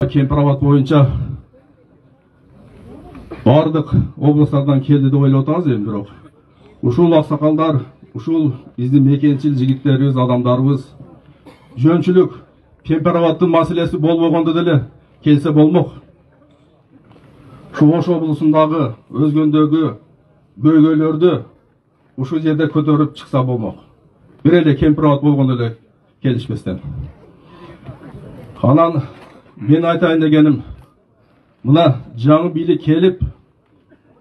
Кемпир абад боюнча бардык облустардан келди деп ойлоп атабыз эми, бирок ушул аксакалдар, ушул биздин мекенчил жигиттерибиз, адамдарыбыз жөнчүлүк Кемпир абадтын маселеси болбогондо деле келсе болмок. Ушу Ош облусундагы өзгөндөгү көйгөйлөрдү ушул жерде көтөрүп чыкса болмок. Бир эле Кемпир абад болгондо эле келишместен. Анан мен айтайын дегеним, мына жаңы бийлик келип,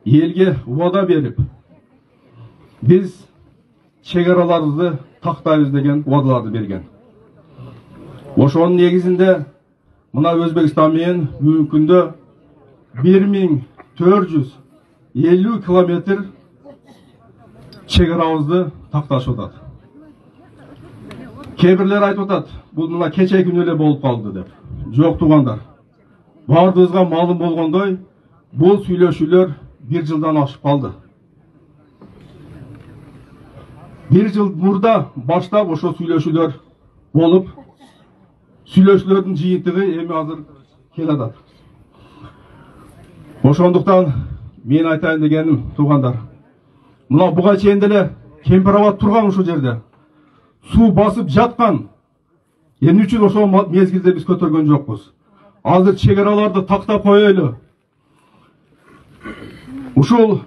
элге убада берип, биз чегараларыбызды тактайбыз деген убадаларды берген. Ошонун негизинде мына Өзбекстан менен бүгүнкү күндө 1450 километр чегарабызды такташып атат. Кээ бирлер айтып атат, бул мына кече күнү эле болуп калды деп. Жок туугандар. Бардыгыбызга маалым болгондой, бул сүйлөшүүлөр 1 жылдан ашып калды. 1 жыл мурда баштап ошо сүйлөшүүлөр болуп, сүйлөшүүлөрдүн жыйынтыгы эми азыр келатат. Ошондуктан мен айтайын дегеним, туугандар, мына буга чейин деле Кемпир абад турган ушул жерде. Суу басып жаткан. Эмне үчүн ошол мезгилде биз көтөргөн жокпуз? Азыр чегараларды тактап коелу. Ушул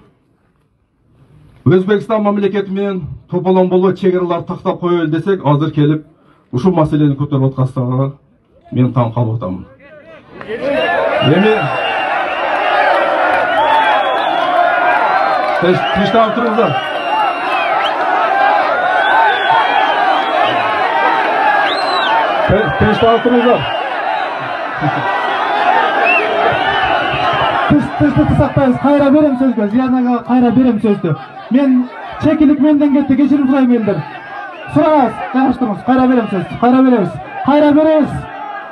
Өзбекстан мамлекети менен тополон боло чегараларды тактап коелу десек, азыр келип ушул маселени көтөрүп атканыңызга мен таң калып атамын. Эми тынчтанып туруңуздар. Тынчтанып туруңуздар. Тынчтыкты сактайбыз. Кайра берем сөздү. Зиянага кайра берем сөздү. Мен чекилик менден кетти. Кечирим сурайм элдер. Сурабыз, жайгаштырыңыз. Кайра берем сөздү. Кайра беребиз. Кайра беребиз.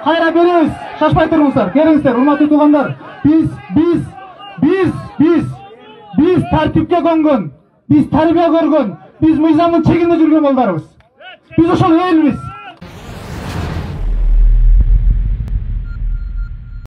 Кайра беребиз. Шашпай туруңуздар. Келиңиздер, урматтуу туугандар. Биз тартипке көнгөн, биз тарбия көргөн, биз мыйзамдын чегинде жүргөн балдарбыз. Биз ошол элбиз.